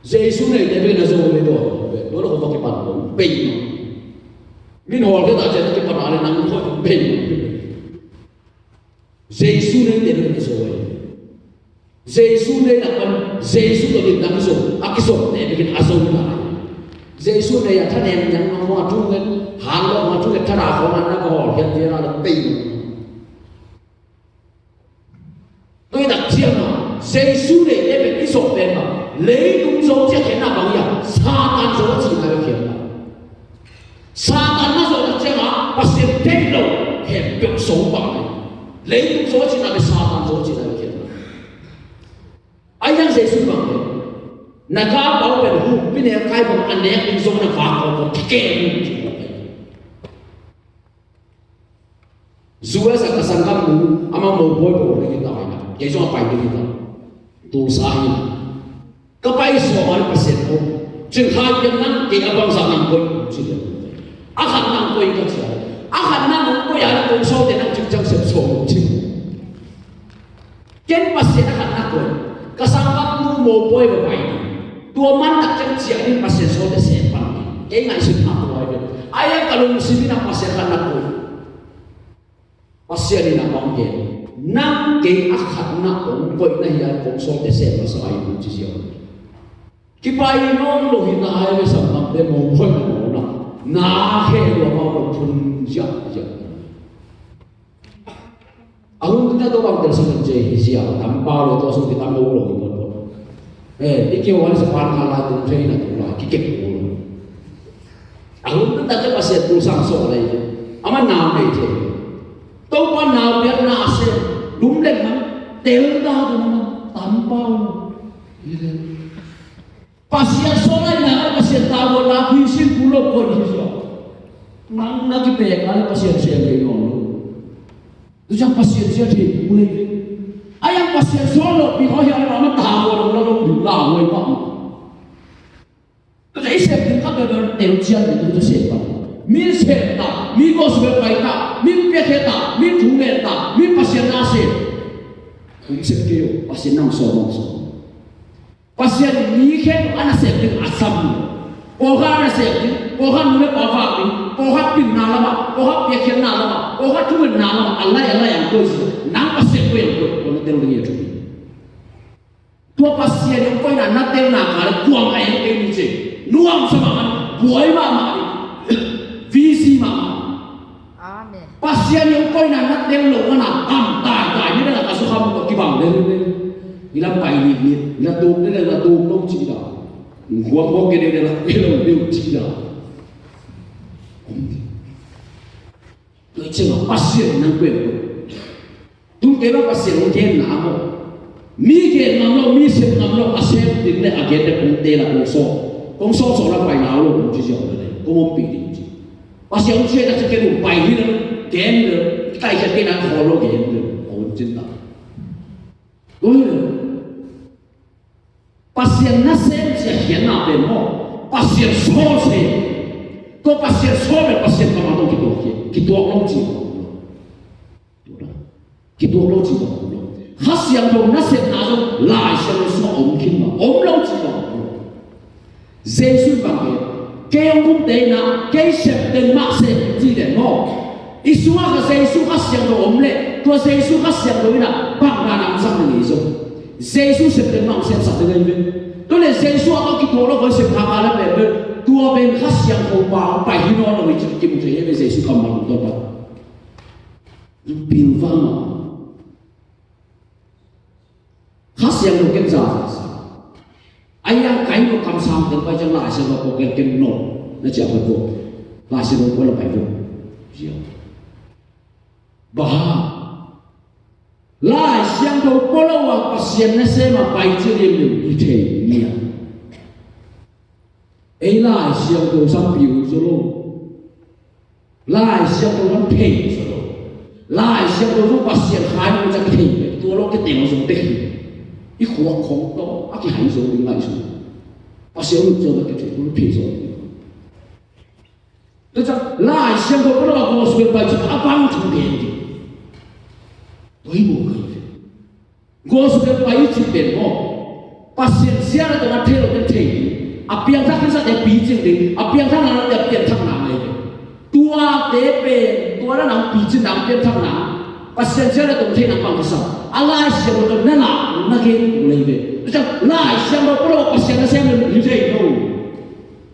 Jesus này để bên nó dùng lên đó, đó là không có cái bản đồ bình, mình hỏi cái ta chỉ cái bản đồ này nằm thôi bình, Jesus này để bên nó dùng, Jesus này là con Jesus là bên nó dùng, cái dùng để bên nó dùng là, Jesus này là thân em nhận nó hoa chung cái hàng đó hoa chung cái thân áo của nó có hỏi hiện tiền là bình, tôi đặt riêng mà Jesus này để bên cái dùng bên mà lấy đúng số chiếc cái nào bằng gì Satan số chỉ là cái nào Satan nó số là chiếc mà bác sĩ thế đâu hẹp biểu số bằng này lấy đúng số chỉ là cái Satan số chỉ là cái nào ai đang dễ suy bằng này nà cá bảo vệ hụt bên này cái bằng anh em bên số là phá của kẹo dù là cái sản phẩm của ama mau bôi bôi cái gì đó cái số phải cái gì đó tu sai Kapai soal pasien ko, cengkah yang nang kita bangsa nang koi sudah. Akan nang koi kerja, akan nang koi ada konsol dan nang cengcang sepso. Ken pasien akan nang koi, kasangkap mu mau koi berbaik. Tua man tak cengciak ni pasien so de sepan. Kaya ngai sih nak koi. Ayah kalau musibin nak pasien akan nang koi. Pasien ni nak bangkit. Nang kay akan nang koi na hiyan konsol de sepan sa ayu cisiyo. Kipai non lo hina ay sa pagde mo boy mo na 拿黑罗包的喷下下。Aku kita tu bang terus je siapa tanpa lo tu sudah tanpa ulo itu tu. Iki orang sepan kalah tu saya nak tu lah kikik ulo. Aku kita tu pasien tu sang so lagi. Aman nama itu. Tu pun nama dia nasi. Lumlek man telda tu nama tanpa ulo. Pasien so lagi nama pasien tahu lagi sih pulau pun siapa. Nang lagi pegang pasien siapa yang orang. Tu jangan pasien jadi mulai. Ayam pasien solo, bihau yang orang tahu orang bilang mulai pak. Tu jadi siapa yang kata terjian itu tu siapa? Min siapa? Min bos berbaik? Min pihak? Min tunggak? Min pasien nasi? Ini siapa? Pasien nang solo. Pasien ni kan anak siapa asam. Orang anak siapa? Orang mulai bawah ni. Orang pin nalama, orang pihak nalama, orang tu nalama, Allah yang kau itu, nampak siapa yang kau nak terus dia tu. Tua pasien yang kau nak terus nak kalau kuang ayam ini je, nuang sama kan, buai mama, visi mama. Amen. Pasien yang kau nak terus lo mana, tai ni dah kasus kamu kau kibang ni, ilam pai ni, ilam tu lo cina, gua kena dia cina. Tôi chừng pasien năng quyền của tôi kêu nó pasien ông khen nào mà mi khen ngắm lo mi xem ngắm lo pasien tính là agent để công ty là công số là bài nào luôn cũng chỉ hiểu được đấy cũng không bị gì pasien ông chơi là cái đủ bài đi nữa khen nữa tại sao cái nào khó lo khen được ông chính là đối rồi pasien nó xem sẽ hiện nào để nó pasien số xem tu pasien sobe pasien kama tu kita orang kita orang jiwa khas yang tu nasib nazo lai siapa semua omkin ma omlau jiwa Jesus bangke kau pun dena kau siap den makse tidak no isu apa Jesus khas yang tu omle tu Jesus khas yang tu ina bangga nam sang ni so Jesus siap den makse satu lagi tu le Jesus apa kita orang kau siap kamal apa tua ben khas yang kau bawa pai hino na wajib kita mesti ya Yesus kamal tu apa pinfang khas yang mungkin sah ayah kain kau sam dan baca lah sebab kau kena no na siapa kau lah sebab kau lepas tu siapa bah lah siang kau kalau pasien nasi ma pai jadi itu ni lai siang tu sang piu solo, lai siang tu sang pay solo, lai siang tu sang pasien khai tu jadi pay, tu orang kita tengok solo deh, ini kuat kong tu, aki hai solo ni lai solo, pasien tu jadi kita tu pay solo, tu jadi lai siang tu kalau kau sudah baca apa yang tu dia ni, tu ibu kau sudah baca tengok, pasien siapa tu mati orang teh. Apa yang tak kisah dia bijing ni, apa yang tak nak dia pian tak nak ni. Tua tepe, tua orang bijing nak pian tak nak. Pasien saya tu mesti nampak kisah. Allah siapa tu nak nak mulai ni. Macam lah siapa perlu pasien saya ni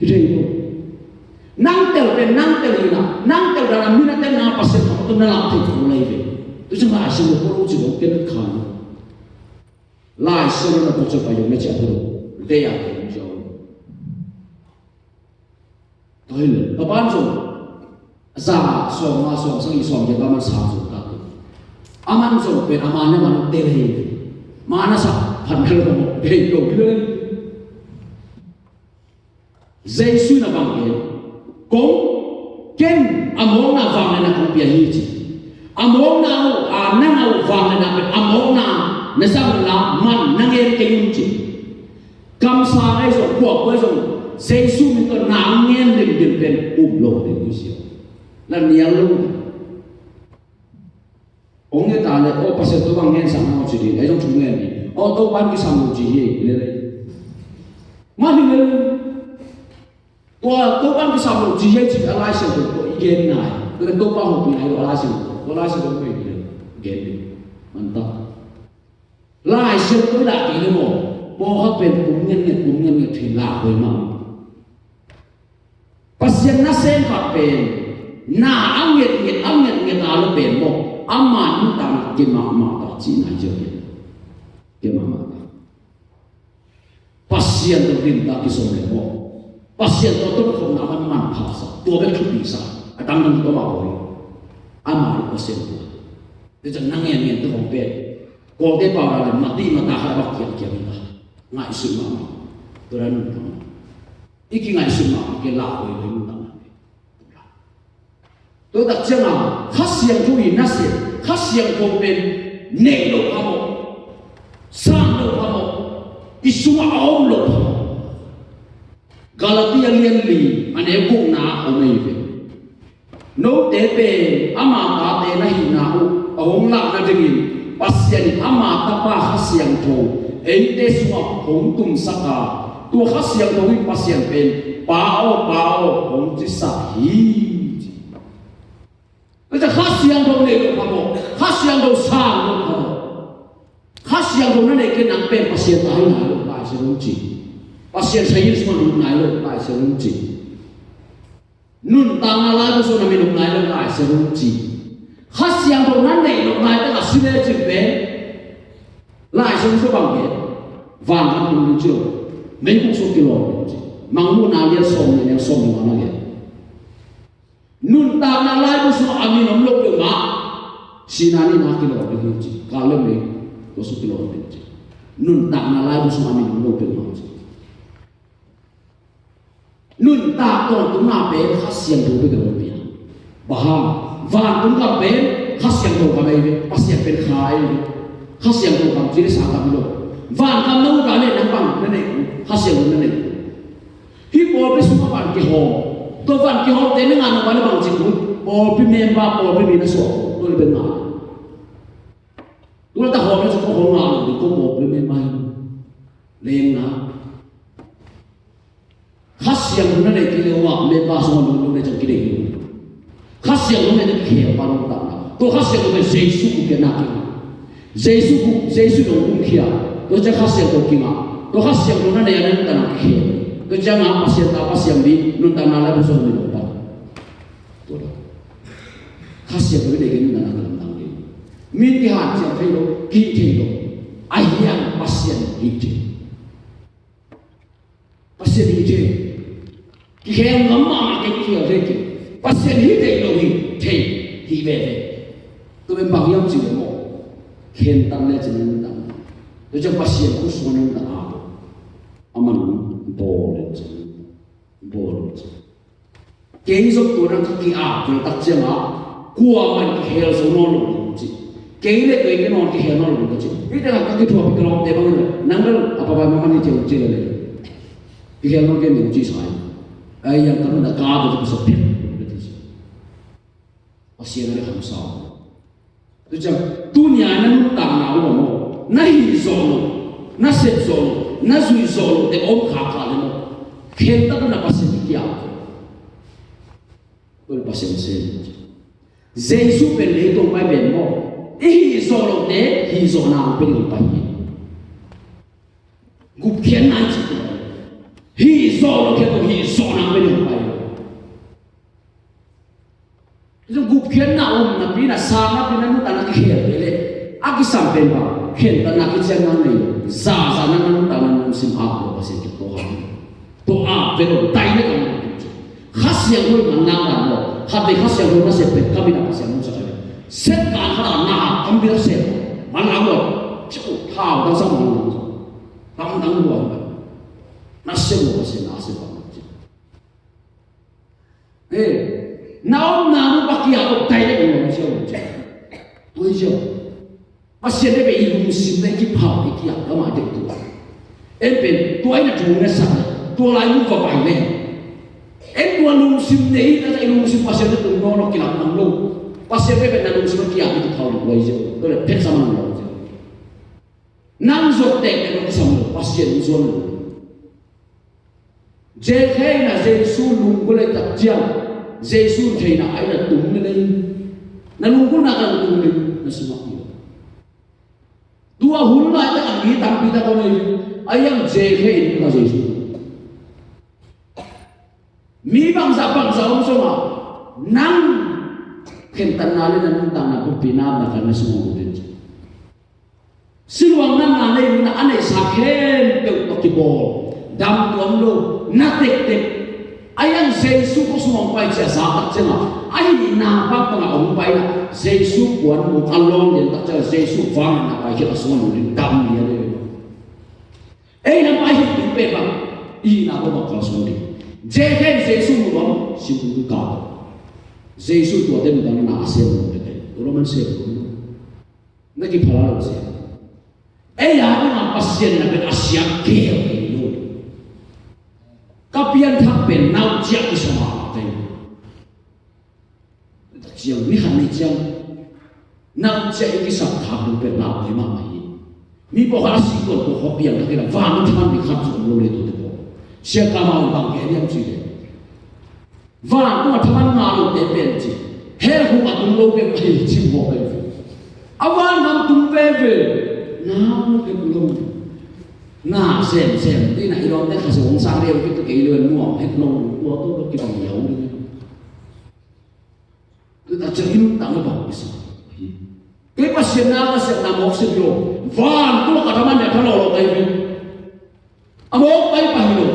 itu. Nang tel ina, nang tel dalam minat tel nak pasien tu nak mulai ni. Itu cuma siapa perlu juga kena kan. Lah siapa nak buat apa yang macam tu, dia yang jauh. Thôi là các bạn dùng giả soang ma soang sang soang jadi aman sah dùng tak aman dùng pen amannya mana terhei mana sah pandai kamu terhei kau kira Yesus na bangke kau ken among na vang na kau biar hiji among na nang vang na among na sang na man nangen kayunci kamsa ay so kuat ay so Yesus minta nangen dengan umloh dengan usia. Lalu yang lu, orang kita ada, oh pasal tu bang yang sama macam ni, ada orang cuma ni, oh tu bang kita sama macam ni, le. Mana le? Tu bang kita sama macam ni, cik alai sih tu, igen nai, tu bang hobi nai tu alai sih tu pergi, igen, mantap. Lai sih tu dah kini mo, mo hak pen kumnya ni, thilah boleh mah. Pas pasien na sen khat pen na anget alu pen mo amma nu ta ke ma ta chi na je ke ma pasien to rim ta ki som le mo pasien to khom na man pha sa to be khu bi sa atam nang to ma bo amma pasien to de jang nang yen to khom pe ko te pa ra ma ti ma ta kha ba kia ba ngai su ma to ran to iki ngai su ma ke la ho le nu ta to đặc trưng à khát xiềng chú ý nát xiềng khát xiềng không bên nệ lộ hà mộ sang lộ hà mộ isuma ôm lộ hà mộ Galatia liên lì anh em cũng na ông ấy về nấu tế bề ama ta tế na hi na ông lạc na đừng in pasien ama ta pa khát xiềng thô ấy tế suma hong tum saka tua khát xiềng thô in pasien bên bao hong chỉ sa hi cái khát xiang đâu này được không? Khát xiang đâu sang được không? Khát xiang đâu này cái nặng bên pasien tai này được lại sẽ đúng chỉ pasien saya semua đúng này được lại sẽ đúng chỉ nun tang là cái số này đúng này được lại sẽ đúng chỉ khát xiang đâu này được lại tức là suy nghĩ chừng bé lại sẽ số bằng bé vàng ăn đúng chưa mấy cũng số kilo mang mua nào liên xôm mà nó nun ta na lai bu su ami nom lok de ma sinani na kilo de ji kala me to su kilo de ji nun ta na lai bu su ami nom lok de ma nun ta ko tu na be khasian do be de pia baham van tum ka be khasian do ka me pasien pen khai khasian do kam ji sa ka lo van kam no ka le nang bang ne khasian do ne hi bo be su ma ban ke ho tôi vẫn kêu họ đến ngàn nó bằng chính phủ bỏ pin mềm ba bỏ pin nó sổ tôi là bên nào tôi ta họ nó sẽ có họ nào thì có bỏ pin mềm ba lên nào khát xiang nó này cái điều mà mềm ba xong rồi nó này chẳng cái điều khát xiang nó này cái kiểu ba nó tặng tôi khát xiang nó này Giêsu cũng cái nào Giêsu nó cũng kia tôi chắc khát xiang tôi kia tôi khát xiang nó này nó tặng cái kiểu tôi chẳng ngắm pasien đi nun ta na la bu so ni ba to da khasya ko de gen na na tang ni min ti han sia thai lo ki thi lo ai yang pasien hi thi ki khem ngam ma ke ki re ki pasien hi de lo hi ve to ben bang yam chi mo khen tam le chen na to cha pasien ku so ni na a aman bồ kế giúp tôi đang thực hiện tôi tập chưa mà qua mình hiểu số nó luôn chứ kế lấy cái nó thì hiểu nó luôn chứ biết là các cái thuộc cái lòng để bao nhiêu năng lượng apa apa mà mình chơi chơi này thì hiểu nó cái mình chỉ sai ai yang kamu nak kau tu bisa pin pasien ada ham sao tu jam dunia nan tang na lo mo na hi zolo na set zolo na zui zolo te om kha le mo khen ta na pasien kia tôi pasien sen Giêsu bên lấy tôi bay bên mo hi zolo te hi zona bên người bay gup khen na chi hi zolo ke to hi zona bên người bay itu gup khen na na pi na sa na pi na nu ta na khen le aki sam ben ba khen ta na ki chen na nei za na nu ta na sim a ko pasien ki to a ve lo tai na ka khas yang ko man na na mo ha de khas yang ko na se pe ka bi na pasien nu sa set ka ha na kam bi se man la mo chu thao ta sa mo tam dang lo na se mo pasien na se ba nào nào bác kia ông tay đấy cũng chưa tôi chưa bác sĩ đấy bị lung sim đấy cái phao cái kia nó mà được tôi em bên tôi là chủ nó sao tôi lại muốn vào bài này em tôi lung sim đấy là cái lung sim bác sĩ đấy tôi nó kia làm luôn bác sĩ đấy bên lung sim kia cái phao được tôi chưa tôi là phết sama nó chưa năng dụng tệ cái nó sama bác sĩ nó dùng dễ hay là dễ su lung cái này tập chiang Giêsu thầy na ai là tung lên na lung ko na kan tung lên na sumak yo dua hun na ta ang gitam pita ko na ayang je khay ka Giêsu mi bangsa om songa nang kentan nali nan tang na pupina na kan semua budin siluang nan na nei na anei sakhen pe to kibol dam tuam lo na tek tek ayang Jesu ko sumong pai sia sa tak chenga ai na ba pa ong pai na Jesu kuan mo along den tak cha Jesu fang na pai kita semua lu dam ni ale na pai hi pe ba i na ko ba semua ni jehen Jesu mo si ku ka Jesu tu ada dengan nasi orang kita, orang manusia nak kita halal sih. Ya dengan pasien nak berasiap kaya itu, kapian tak benau jiak semua kita. Jiak ni kan ni jiak, nau jiak ini sakap tu benau memang ini. Ni bawa sikot tu kapian tak kira, faham teman dikat semua itu tu. Siapa mau bangkit yang sih. Và cũng thằng nào để bên chị, hết không ăn tung lâu về phải chịu bỏ cái gì, và nằm tung về nào cái lâu, na xem tí này đó đấy là sống sang đêm cái cái lươn mua hết lâu mua tốt cái bằng dấu đi, người ta chơi in tặng cái bằng cái gì, cái pasien nào nằm một xíu rồi, và cũng cả thằng này thằng nào cái gì, một cái phải rồi.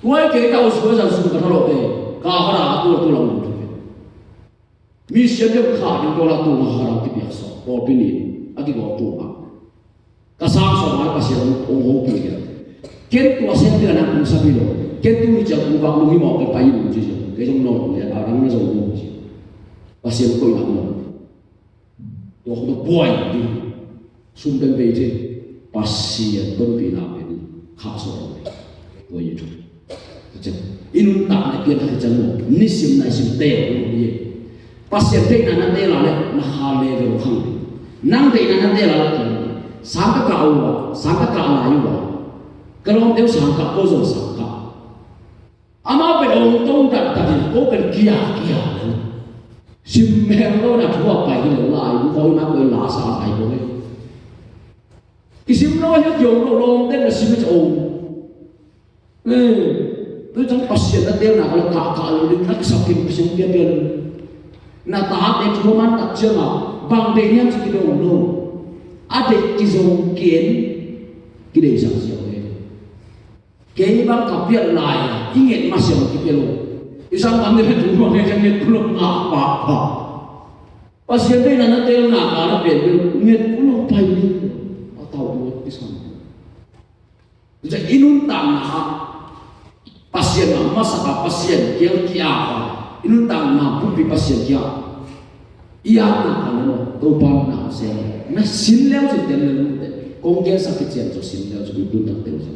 Quay cái tàu suối ra suối cái lỗ này, cả hara tu lòng tu. Mi xem được khá những đồ là tu mà hara cái việc sao, bỏ pin đi, anh cái bỏ tu mà. Cái sáng sớm mai bác sĩ ông hô kêu kìa, cái tu xem được là cũng sao biết rồi, cái tu đi chợ cũng vắng lúc mà cái phải dùng chứ, cái trong nồi này đang nó dùng luôn chứ, bác sĩ coi làm rồi, tôi không được buồn đi, xung quanh về chứ, bác sĩ tuân bị làm cái khá sâu rồi, tôi như thế. Inun tak nak pian tak jamu, nisim na sim teh orang dia. Pasien teh na teh la le na hale ve khang. Nang teh na teh la kan. Sangka ka awa, sangka ka alayu wa. Kalau dia sangka ko zo sangka. Ama pe orang tong tak tak ko kan kia. Sim meh lo na thua pai le lai bu koi ma koi la sa pai bo. Ki sim lo yo yo lo ten na sim cho ông. Tôi chẳng pasien đã tiêu nào là cả lúc nak sakit pasien dia biar na tahap yang cuma tak cuma bang denya segitu dulu ada kizong kian kide sahaja kian bang kapian lain ingat masih kapian lo isang kami itu rumah yang belum apa pasien dia nak tiêu nak kalau biar ingat belum payah atau buat isang jadi inun tanah pasien masa pasien yang kiapa ini tang mampu pi pasien kia iya na kalau topan na sen na sin leo je den le ko ngel sakit jen jo sin leo jo bi tak terus